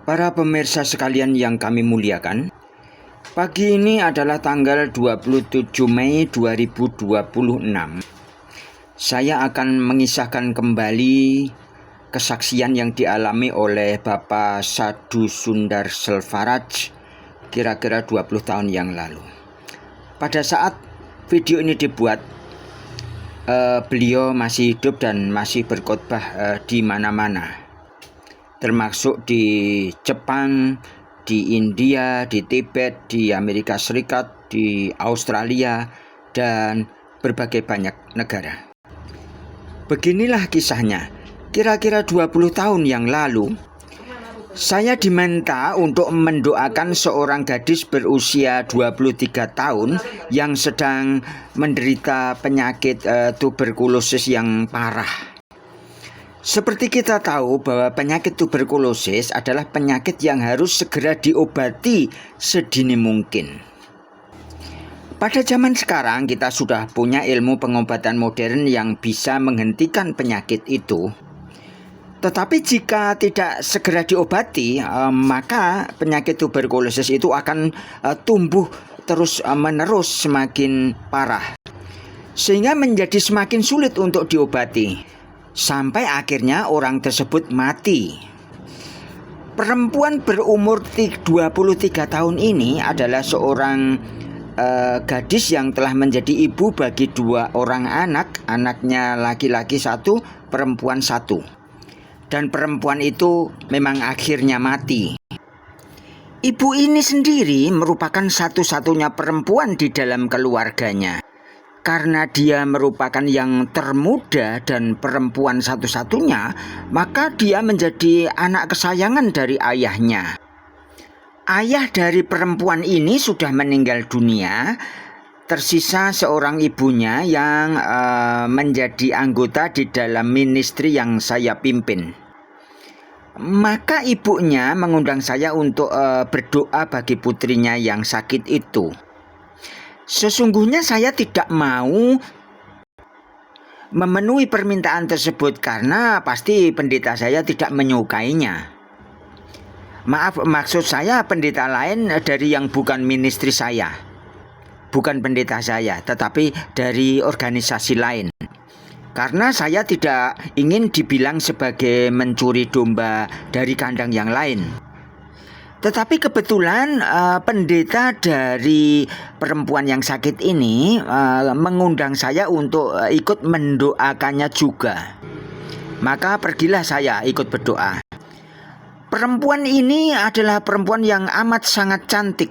Para pemirsa sekalian yang kami muliakan, pagi ini adalah tanggal 27 Mei 2026. Saya akan mengisahkan kembali kesaksian yang dialami oleh Bapak Sadhu Sundar Selvaraj kira-kira 20 tahun yang lalu. Pada saat video ini dibuat, beliau masih hidup dan masih berkhotbah di mana-mana, termasuk di Jepang, di India, di Tibet, di Amerika Serikat, di Australia, dan berbagai banyak negara. Beginilah kisahnya. Kira-kira 20 tahun yang lalu, saya diminta untuk mendoakan seorang gadis berusia 23 tahun yang sedang menderita penyakit tuberkulosis yang parah. Seperti kita tahu bahwa penyakit tuberkulosis adalah penyakit yang harus segera diobati sedini mungkin. Pada zaman sekarang kita sudah punya ilmu pengobatan modern yang bisa menghentikan penyakit itu. Tetapi jika tidak segera diobati, maka penyakit tuberkulosis itu akan tumbuh terus menerus semakin parah, sehingga menjadi semakin sulit untuk diobati. Sampai akhirnya orang tersebut mati. Perempuan berumur 23 tahun ini adalah seorang gadis yang telah menjadi ibu bagi 2 orang anak. Anaknya laki-laki 1, perempuan 1. Dan perempuan itu memang akhirnya mati. Ibu ini sendiri merupakan satu-satunya perempuan di dalam keluarganya. Karena dia merupakan yang termuda dan perempuan satu-satunya, maka dia menjadi anak kesayangan dari ayahnya. Ayah dari perempuan ini sudah meninggal dunia, tersisa seorang ibunya yang menjadi anggota di dalam ministry yang saya pimpin. Maka ibunya mengundang saya untuk berdoa bagi putrinya yang sakit itu. Sesungguhnya saya tidak mau memenuhi permintaan tersebut karena pasti pendeta saya tidak menyukainya. Maksud saya pendeta lain dari yang bukan ministry saya. Bukan pendeta saya, tetapi dari organisasi lain. Karena saya tidak ingin dibilang sebagai mencuri domba dari kandang yang lain. Tetapi kebetulan pendeta dari perempuan yang sakit ini mengundang saya untuk ikut mendoakannya juga. Maka pergilah saya ikut berdoa. Perempuan ini adalah perempuan yang amat sangat cantik,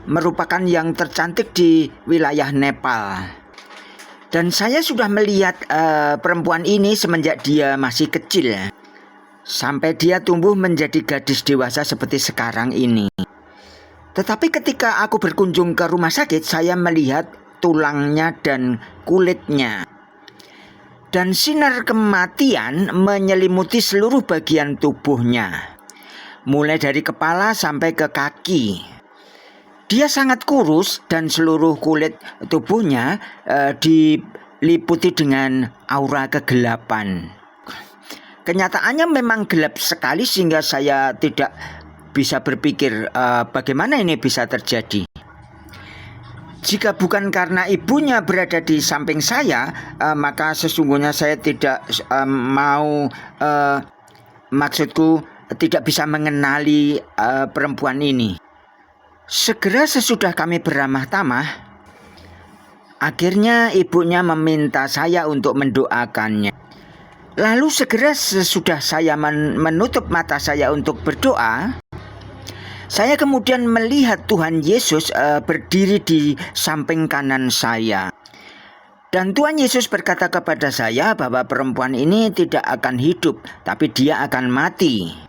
merupakan yang tercantik di wilayah Nepal. Dan saya sudah melihat perempuan ini semenjak dia masih kecil, sampai dia tumbuh menjadi gadis dewasa seperti sekarang ini. Tetapi ketika aku berkunjung ke rumah sakit, saya melihat tulangnya dan kulitnya. Dan sinar kematian menyelimuti seluruh bagian tubuhnya, mulai dari kepala sampai ke kaki. Dia sangat kurus dan seluruh kulit tubuhnya diliputi dengan aura kegelapan. Kenyataannya memang gelap sekali sehingga saya tidak bisa berpikir bagaimana ini bisa terjadi. Jika bukan karena ibunya berada di samping saya, maka sesungguhnya saya tidak mau, maksudku tidak bisa mengenali perempuan ini. Segera sesudah kami beramah tamah, akhirnya ibunya meminta saya untuk mendoakannya. Lalu segera sesudah saya menutup mata saya untuk berdoa, saya kemudian melihat Tuhan Yesus berdiri di samping kanan saya. Dan Tuhan Yesus berkata kepada saya bahwa perempuan ini tidak akan hidup, tapi dia akan mati.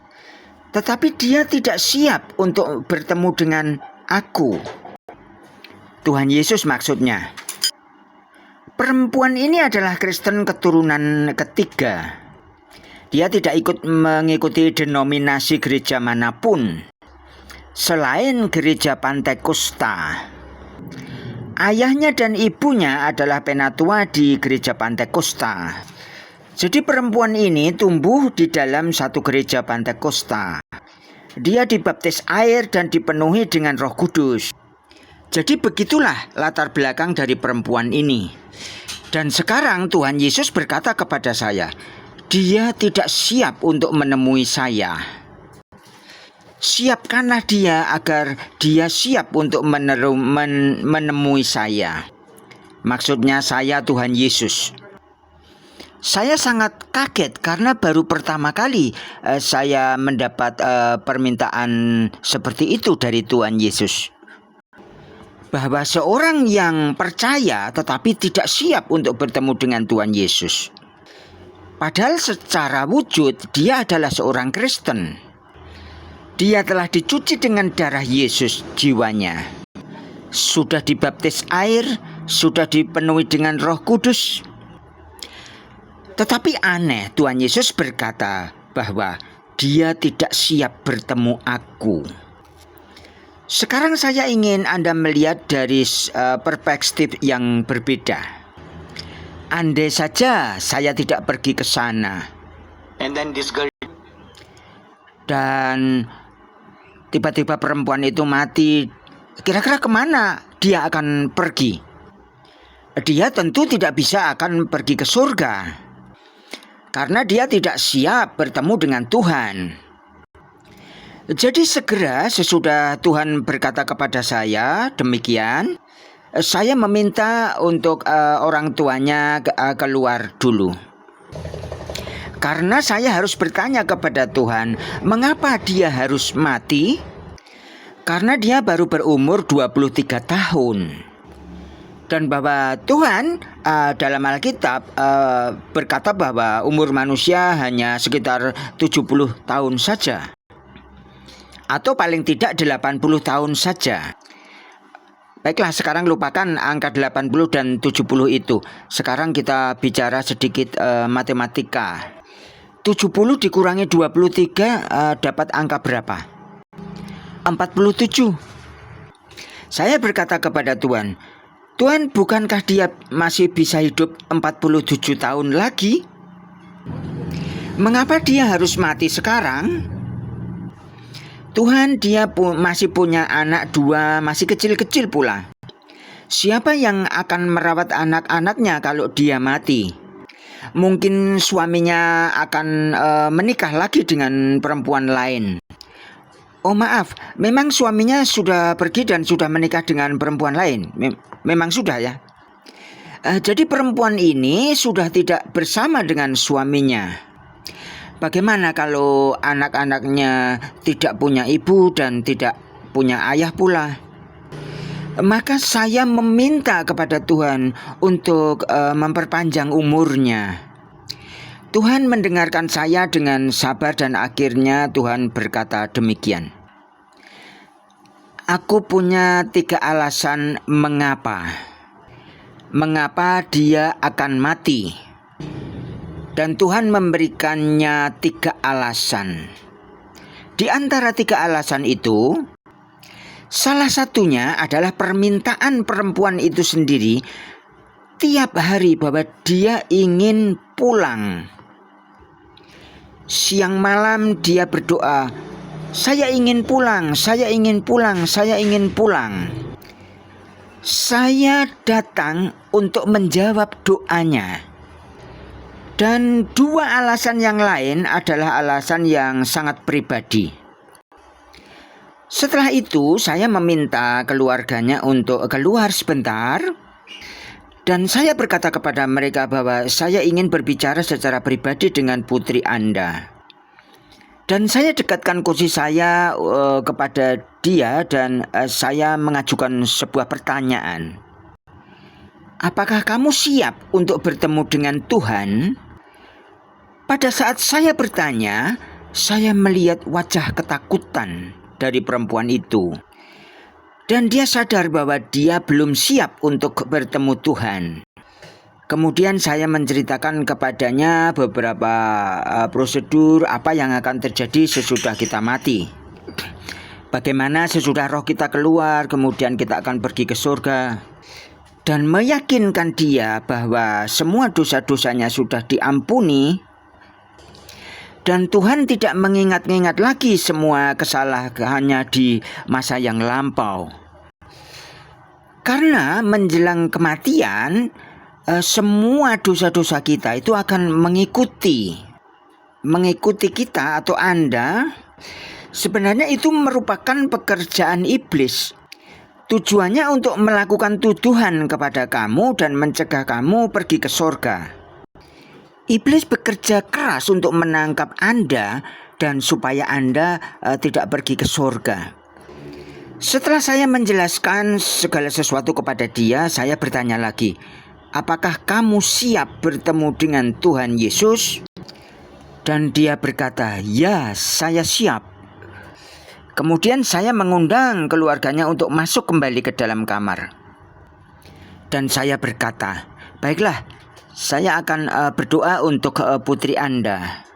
Tetapi dia tidak siap untuk bertemu dengan aku. Tuhan Yesus maksudnya. Perempuan ini adalah Kristen keturunan ketiga. Dia tidak ikut mengikuti denominasi gereja manapun selain gereja Pantekosta. Ayahnya dan ibunya adalah penatua di gereja Pantekosta. Jadi perempuan ini tumbuh di dalam satu gereja Pantekosta. Dia dibaptis air dan dipenuhi dengan Roh Kudus. Jadi begitulah latar belakang dari perempuan ini. Dan sekarang Tuhan Yesus berkata kepada saya, dia tidak siap untuk menemui saya. Siapkanlah dia agar dia siap untuk menemui saya. Maksudnya saya Tuhan Yesus. Saya sangat kaget karena baru pertama kali saya mendapat permintaan seperti itu dari Tuhan Yesus. Bahwa seorang yang percaya tetapi tidak siap untuk bertemu dengan Tuhan Yesus. Padahal secara wujud dia adalah seorang Kristen. Dia telah dicuci dengan darah Yesus jiwanya. Sudah dibaptis air, sudah dipenuhi dengan Roh Kudus. Tetapi aneh, Tuhan Yesus berkata bahwa dia tidak siap bertemu aku. Sekarang saya ingin Anda melihat dari perspektif yang berbeda. Andai saja saya tidak pergi ke sana. Dan tiba-tiba perempuan itu mati. Kira-kira kemana dia akan pergi? Dia tentu tidak bisa akan pergi ke surga. Karena dia tidak siap bertemu dengan Tuhan. Jadi segera sesudah Tuhan berkata kepada saya demikian, saya meminta untuk orang tuanya keluar dulu. Karena saya harus bertanya kepada Tuhan, mengapa dia harus mati? Karena dia baru berumur 23 tahun. Dan bahwa Tuhan dalam Alkitab berkata bahwa umur manusia hanya sekitar 70 tahun saja. Atau paling tidak 80 tahun saja. Baiklah, sekarang lupakan angka 80 dan 70 itu. Sekarang kita bicara sedikit matematika. 70 dikurangi 23 dapat angka berapa? 47. Saya berkata kepada Tuhan, Tuhan, bukankah dia masih bisa hidup 47 tahun lagi? Mengapa dia harus mati sekarang? Tuhan, dia masih punya anak 2, masih kecil-kecil pula. Siapa yang akan merawat anak-anaknya kalau dia mati? Mungkin suaminya akan menikah lagi dengan perempuan lain. Oh maaf, memang suaminya sudah pergi dan sudah menikah dengan perempuan lain. Memang sudah ya. Jadi perempuan ini sudah tidak bersama dengan suaminya. Bagaimana kalau anak-anaknya tidak punya ibu dan tidak punya ayah pula? Maka saya meminta kepada Tuhan untuk memperpanjang umurnya. Tuhan mendengarkan saya dengan sabar dan akhirnya Tuhan berkata demikian. Aku punya 3 alasan mengapa dia akan mati. Dan Tuhan memberikannya 3 alasan. Di antara 3 alasan itu, salah satunya adalah permintaan perempuan itu sendiri tiap hari bahwa dia ingin pulang. Siang malam dia berdoa, saya ingin pulang, saya ingin pulang, saya ingin pulang. Saya datang untuk menjawab doanya. Dan 2 alasan yang lain adalah alasan yang sangat pribadi. Setelah itu saya meminta keluarganya untuk keluar sebentar. Dan saya berkata kepada mereka bahwa saya ingin berbicara secara pribadi dengan putri Anda. Dan saya dekatkan kursi saya kepada dia dan saya mengajukan sebuah pertanyaan. Apakah kamu siap untuk bertemu dengan Tuhan? Pada saat saya bertanya, saya melihat wajah ketakutan dari perempuan itu. Dan dia sadar bahwa dia belum siap untuk bertemu Tuhan. Kemudian saya menceritakan kepadanya beberapa prosedur apa yang akan terjadi sesudah kita mati. Bagaimana sesudah roh kita keluar, kemudian kita akan pergi ke surga. Dan meyakinkan dia bahwa semua dosa-dosanya sudah diampuni. Dan Tuhan tidak mengingat-ingat lagi semua kesalahannya di masa yang lampau. Karena menjelang kematian, semua dosa-dosa kita itu akan mengikuti kita atau Anda. Sebenarnya itu merupakan pekerjaan iblis. Tujuannya untuk melakukan tuduhan kepada kamu dan mencegah kamu pergi ke surga. Iblis bekerja keras untuk menangkap Anda dan supaya Anda tidak pergi ke surga. Setelah saya menjelaskan segala sesuatu kepada dia, saya bertanya lagi, apakah kamu siap bertemu dengan Tuhan Yesus? Dan dia berkata, ya, saya siap. Kemudian saya mengundang keluarganya untuk masuk kembali ke dalam kamar. Dan saya berkata, baiklah, saya akan berdoa untuk putri Anda.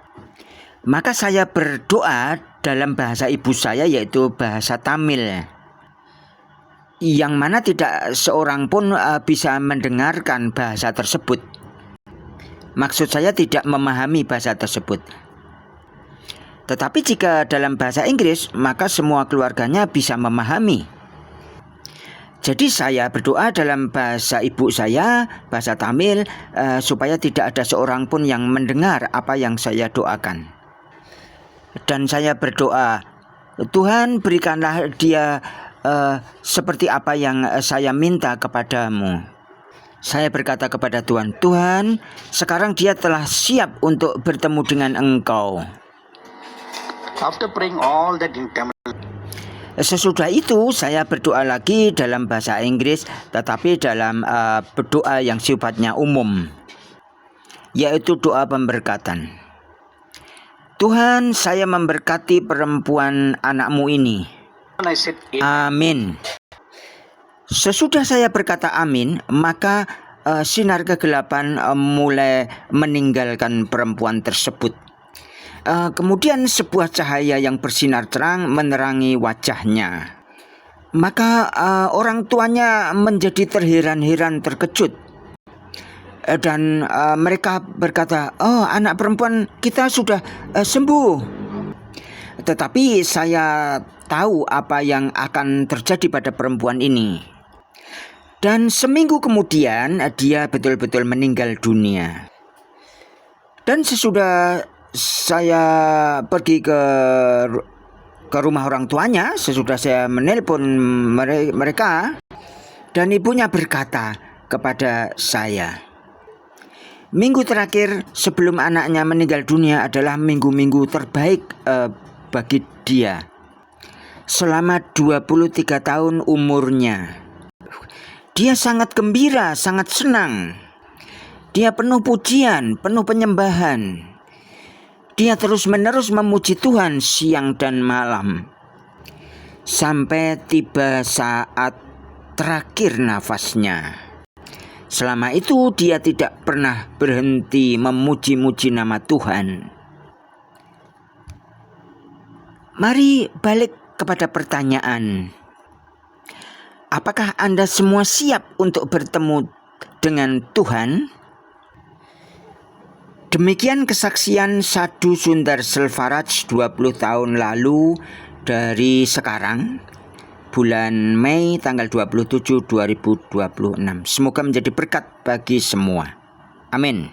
Maka saya berdoa dalam bahasa ibu saya, yaitu bahasa Tamil, yang mana tidak seorang pun bisa mendengarkan bahasa tersebut. Maksud saya tidak memahami bahasa tersebut. Tetapi jika dalam bahasa Inggris, maka semua keluarganya bisa memahami. Jadi saya berdoa dalam bahasa ibu saya, bahasa Tamil, supaya tidak ada seorang pun yang mendengar apa yang saya doakan. Dan saya berdoa, Tuhan berikanlah dia seperti apa yang saya minta kepadamu. Saya berkata kepada Tuhan, Tuhan, sekarang dia telah siap untuk bertemu dengan Engkau. After praying all that in Tamil, sesudah itu saya berdoa lagi dalam bahasa Inggris, tetapi dalam berdoa yang sifatnya umum, yaitu doa pemberkatan. Tuhan, saya memberkati perempuan anakmu ini. I said, Amin. Sesudah saya berkata amin, maka sinar kegelapan mulai meninggalkan perempuan tersebut. Kemudian sebuah cahaya yang bersinar terang menerangi wajahnya. Maka orang tuanya menjadi terheran-heran, terkejut. Dan mereka berkata, oh, anak perempuan kita sudah sembuh. Tetapi saya tahu apa yang akan terjadi pada perempuan ini. Dan seminggu kemudian dia betul-betul meninggal dunia. Dan sesudah saya pergi ke rumah orang tuanya, sesudah saya menelpon mereka, dan ibunya berkata kepada saya, minggu terakhir sebelum anaknya meninggal dunia adalah minggu-minggu terbaik bagi dia. Selama 23 tahun umurnya, dia sangat gembira, sangat senang. Dia penuh pujian, penuh penyembahan. Dia terus-menerus memuji Tuhan siang dan malam. Sampai tiba saat terakhir nafasnya. Selama itu dia tidak pernah berhenti memuji-muji nama Tuhan. Mari balik kepada pertanyaan. Apakah Anda semua siap untuk bertemu dengan Tuhan? Demikian kesaksian Sadhu Sundar Selvaraj 20 tahun lalu dari sekarang, bulan Mei tanggal 27 2026. Semoga menjadi berkat bagi semua. Amin.